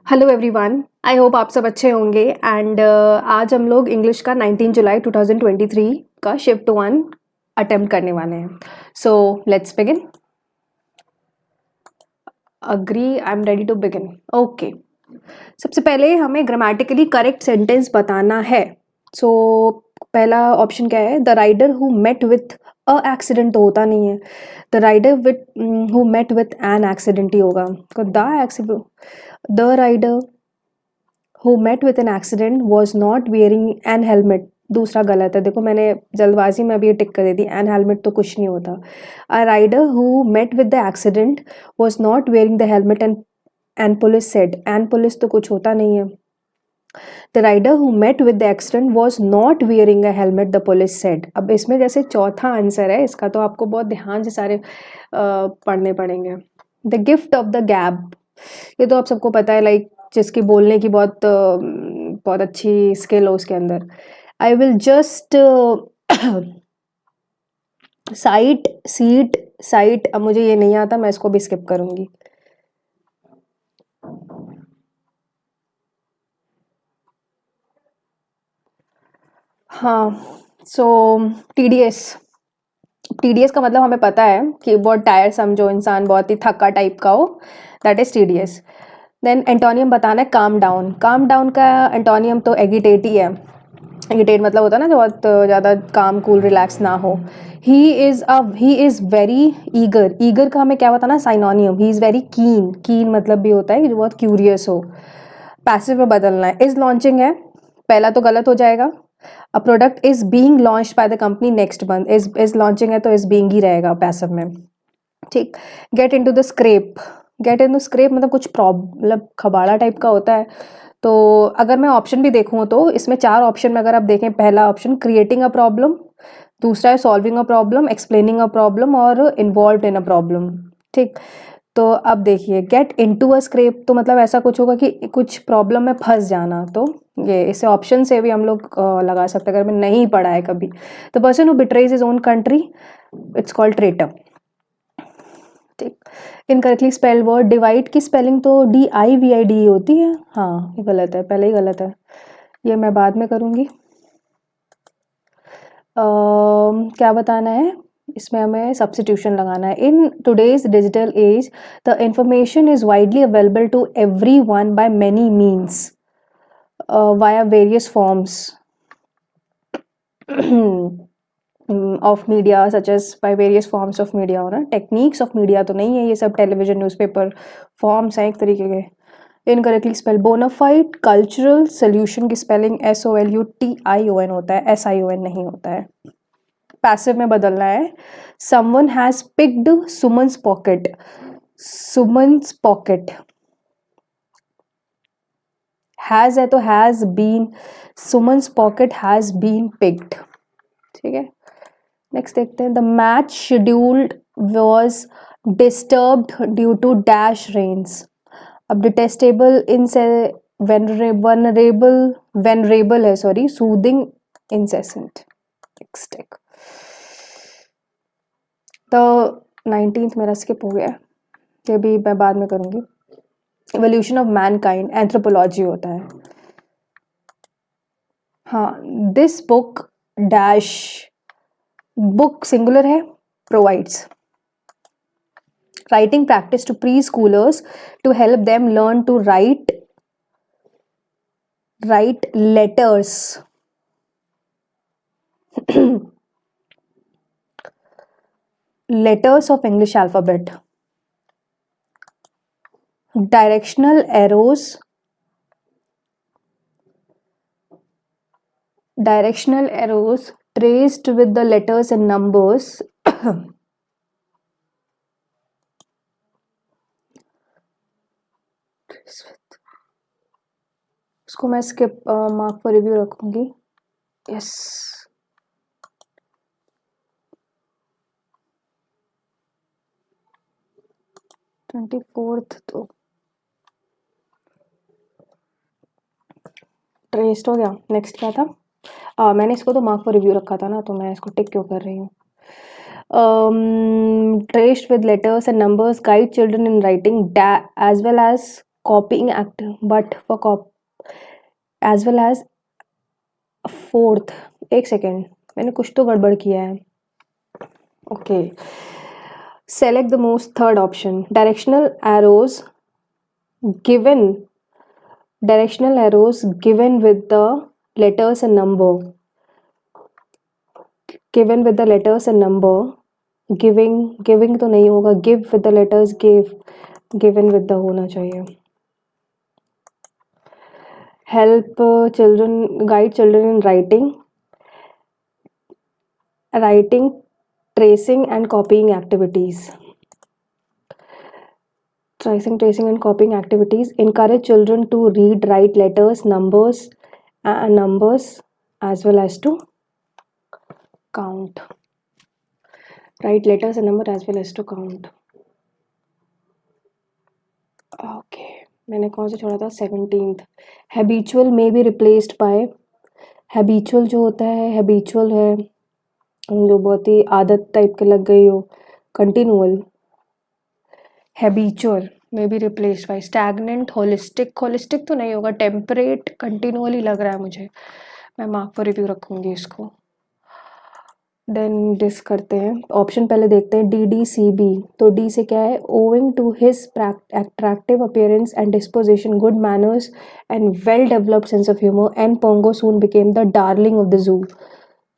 Hello everyone, I hope आप सब अच्छे होंगे एंड आज हम लोग इंग्लिश का 19 जुलाई 2023 का शिफ्ट 1 अटेम्प्ट करने वाले हैं। So let's begin. Agree, I am ready to begin. Okay, सबसे पहले हमें ग्रामेटिकली करेक्ट सेंटेंस बताना है। सो पहला ऑप्शन क्या है? The rider who met with a accident तो होता नहीं है, the rider with who met with an accident ही होगा। The rider who met with an accident was not wearing an helmet। दूसरा गलत है। देखो मैंने जल्दबाजी में अभी ये टिक कर दी थी, एन हेलमेट तो कुछ नहीं होता। A rider who met with the accident was not wearing the helmet and police said. And police तो कुछ होता नहीं है। The rider who met with the accident was not wearing a helmet the police said. अब इसमें जैसे चौथा answer है इसका, तो आपको बहुत ध्यान से सारे पढ़ने पड़ेंगे। द गिफ्ट ऑफ द गैब, ये तो आप सबको पता है, लाइक जिसकी बोलने की बहुत अच्छी स्किल हो उसके अंदर। आई will just site seat site, अब मुझे ये नहीं आता, मैं इसको भी स्किप करूंगी। हाँ, सो टीडीएस। टीडीएस का मतलब हमें पता है कि बहुत टायरसम, जो इंसान बहुत ही थका टाइप का हो, that is TDS. Then antonym बताना है काम डाउन। काम डाउन का एंटोनियम तो एगिटेट ही है। एगिटेट मतलब होता है ना जो बहुत ज़्यादा काम कूल रिलैक्स ना हो। He is very eager. Eager का हमें क्या बताना? Synonym. He is very keen. कीन मतलब भी होता है कि जो बहुत क्यूरियस हो। पैसिव में बदलना है। इज़ लॉन्चिंग है, पहला तो गलत हो जाएगा। A product is being launched by the company next month. Is launching है तो इज बीइंग ही रहेगा पैसिव में। ठीक। Get into the scrap. Get in the scrap मतलब कुछ मतलब खबाड़ा टाइप का होता है। तो अगर मैं ऑप्शन भी देखूँ तो इसमें 4 ऑप्शन में अगर आप देखें, पहला ऑप्शन क्रिएटिंग अ प्रॉब्लम, दूसरा है solving a problem, explaining a problem और इन्वॉल्व इन अ प्रॉब्लम। ठीक। तो अब देखिए, गेट इनटू अ स्क्रैप तो मतलब ऐसा कुछ होगा कि कुछ प्रॉब्लम में फंस जाना। तो ये इसे ऑप्शन से भी हम लोग लगा सकते हैं अगर मैं नहीं पढ़ा है कभी। The person who betrays his own country, it's called traitor. ठीक। इनकरेक्टली स्पेल्ड वर्ड डिवाइड की स्पेलिंग तो DIVID होती है। हाँ, ये गलत है, पहले ही गलत है, ये मैं बाद में करूँगी। क्या बताना है इसमें? हमें सब्स्टिट्यूशन लगाना है। In today's digital age the information is widely available to everyone by many means via various forms of media such as by various forms of media. हो ना, टेक्निक्स ऑफ मीडिया तो नहीं है ये सब, television newspaper forms हैं एक तरीके के। Incorrectly spell bonafide cultural solution की स्पेलिंग SOLUTION होता है, SION नहीं होता है। पैसिव में बदलना है। Someone has picked Suman's pocket. Suman's pocket has है तो has been, Suman's pocket has been picked. ठीक है, नेक्स्ट देखते हैं। The match scheduled was disturbed due to dash rains. अब डिटेस्टेबल इन से वेनरेबल है, सॉरी, सूदिंग इंसेसेंट। नेक्स्ट तो 19th मेरा स्किप हो गया, ये भी मैं बाद में करूंगी। एवोल्यूशन ऑफ मैनकाइंड एंथ्रोपोलॉजी होता है। हाँ, this book dash, book singular है, provides writing practice to preschoolers to help them learn to write letters. letters of English alphabet. Directional arrows traced with the letters and numbers इसको मैं skip mark for review रखूंगी। Yes, 24th तो traced हो गया। Next क्या था? मैंने इसको तो मार्क फॉर रिव्यू रखा था ना, तो मैं इसको टिक क्यों कर रही हूँ? Traced with letters and numbers guide children in writing as well as copying act, but for as well as fourth. एक सेकेंड, मैंने कुछ तो गड़बड़ किया है. Okay, select the most third option. Directional arrows given with the letters and number. Given with the letters and number. Giving तो नहीं होगा. Give with the letters. Given with the होना चाहिए. Help children, guide children in writing, tracing and copying activities. Tracing and copying activities. Encourage children to read, write letters, numbers as well as to count. Write letters and number as well as to count. Okay, मैंने कौन सा छोड़ा था? 17th. Habitual may be replaced by. Habitual जो होता है, habitual है जो बहुत ही आदत टाइप के लग गई हो. Continual. Habitual may be replaced by stagnant, holistic तो नहीं होगा. Temperate, continually लग रहा है मुझे. मैं मार्क फॉर रिव्यू रखूंगी इसको. देन डिस करते हैं. ऑप्शन पहले देखते हैं. DDCB. तो डी से क्या है? Owing to his attractive appearance and disposition, good manners and well developed sense of humour, and Pongo soon became the darling of the zoo.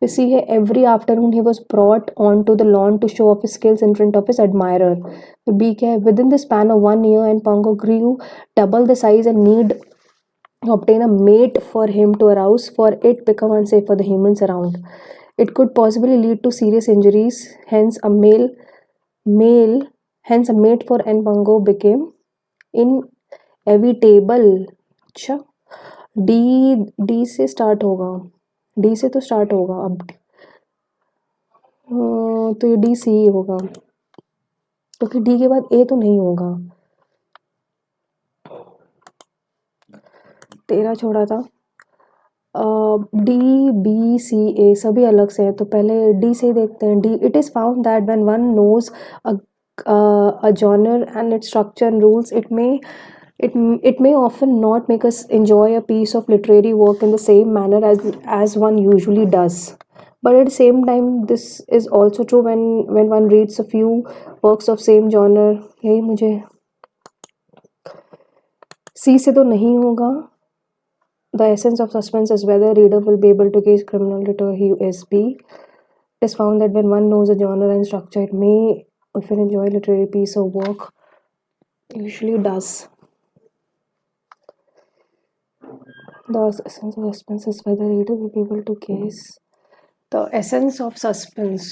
We see here every afternoon he was brought onto the lawn to show off his skills in front of his admirer. तो B क्या है? Within the span of 1 year and Pongo grew double the size and need obtain a mate for him to arouse, for it become unsafe for the humans around. It could possibly lead to serious injuries. Hence a mate for N Pongo became inevitable. अच्छा, D से start होगा. D से तो start होगा अब. तो ये D C ही होगा क्योंकि डी के बाद ए तो नहीं होगा. 13 छोड़ा था. डी बी सी ए सभी अलग से है तो पहले डी से ही देखते हैं. D. It is found that when one knows a genre and its structure and rules, it may often not make us enjoy a piece of literary work in the same manner as one usually does. But at the same time, this is also true when one reads a few works of same genre. यही मुझे C से तो नहीं होगा. The essence of suspense is whether reader will be able to gauge criminality or he is B. It is found that when one knows a genre and structure, it may often enjoy a literary piece of work. Usually does. The essence of suspense is whether reader will be able to guess. The essence of suspense.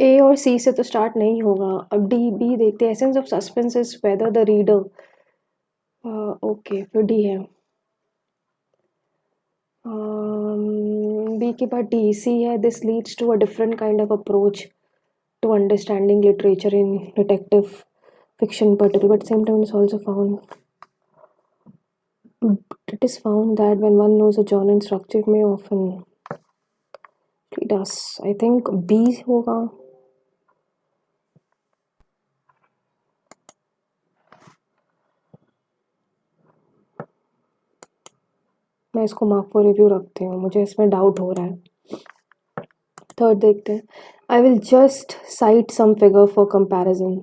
A और C से तो start नहीं होगा. अब D B देखते हैं. Essence of suspense is whether the reader. Okay, फिर D है. B के बाद D. C है. This leads to a different kind of approach to understanding literature in detective fiction particular, but same time it's also found. It is found that when one knows a genre and structure, it may often. It does. I think B होगा. मैं इसको mark for review रखती हूँ. मुझे इसमें doubt हो रहा है. थर्ड देखते हैं. I will just cite some figure for comparison.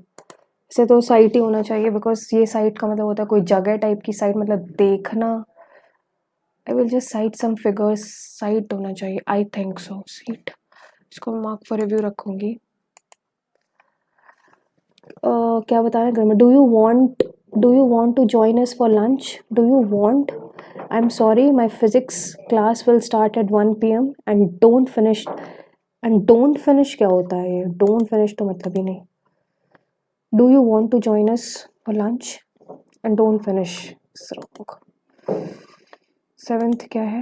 इसे तो साइट ही होना चाहिए बिकॉज ये साइट का मतलब होता है कोई जगह टाइप की साइट, मतलब देखना. I will just cite some figures. Cite होना चाहिए. I think so. सीट. इसको मार्क फॉर रिव्यू रखूँगी. क्या बताना है घर में? Do you want to join us for lunch? Do you want? I am sorry, my physics class will start at 1 PM and don't finish. क्या होता है ये? डोंट फिनिश तो मतलब ही नहीं. Do you want to join us for lunch and don't finish. 7th क्या है?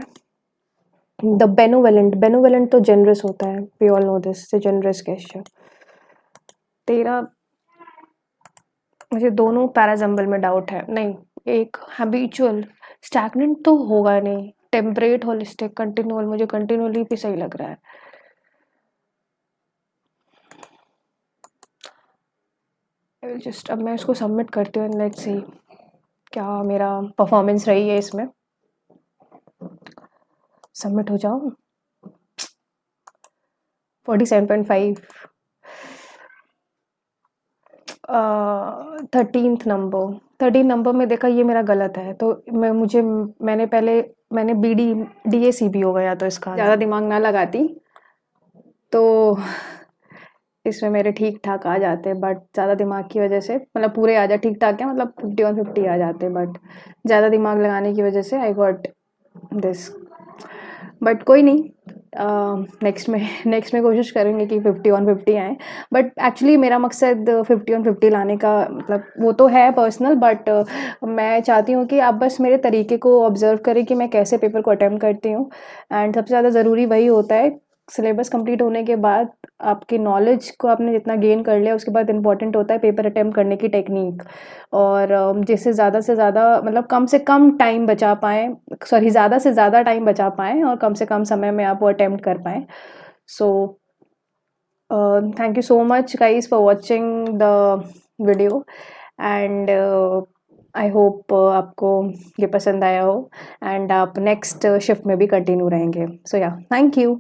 द बेनोवेलेंट तो जेनरस होता है. We all know this. The generous gesture. 13 मुझे दोनों पैराजम्बल में डाउट है. नहीं, एक हैबिचुअल. स्टैग्नेंट तो होगा नहीं. Temperate, holistic, continual. मुझे कंटिन्यूअली भी सही लग रहा है. जस्ट अब मैं इसको सबमिट करती हूँ, लेट्स सी क्या मेरा परफॉर्मेंस रही है इसमें। सबमिट हो जाओ। 47.5। 13 नंबर में देखा, ये मेरा गलत है, तो मैंने BD हो गया, तो इसका ज़्यादा दिमाग ना लगाती तो इसमें मेरे ठीक ठाक आ जाते, बट ज़्यादा दिमाग की वजह से, मतलब पूरे आ जाए ठीक ठाक, क्या मतलब 51-50 आ जाते, बट ज़्यादा दिमाग लगाने की वजह से आई गॉट दिस। बट कोई नहीं, नेक्स्ट में कोशिश करेंगे कि 51-50 आए। बट एक्चुअली मेरा मकसद 51-50 लाने का, मतलब वो तो है पर्सनल, बट मैं चाहती हूँ कि आप बस मेरे तरीके को ऑब्ज़र्व करें कि मैं कैसे पेपर को अटेम्प्ट करती हूँ। एंड सबसे ज़्यादा ज़रूरी वही होता है, सिलेबस कंप्लीट होने के बाद आपकी नॉलेज को आपने जितना गेन कर लिया, उसके बाद इम्पॉर्टेंट होता है पेपर अटेम्प्ट करने की टेक्निक, और जिससे ज़्यादा से ज़्यादा, मतलब कम से कम टाइम बचा पाएँ, सॉरी ज़्यादा से ज़्यादा टाइम बचा पाएँ और कम से कम समय में आप वो अटेम्प्ट कर पाएँ। So thank you so much guys for watching the video, and I hope आपको ये पसंद आया हो, एंड आप नेक्स्ट शिफ्ट में भी कंटिन्यू रहेंगे। सो या, थैंक यू।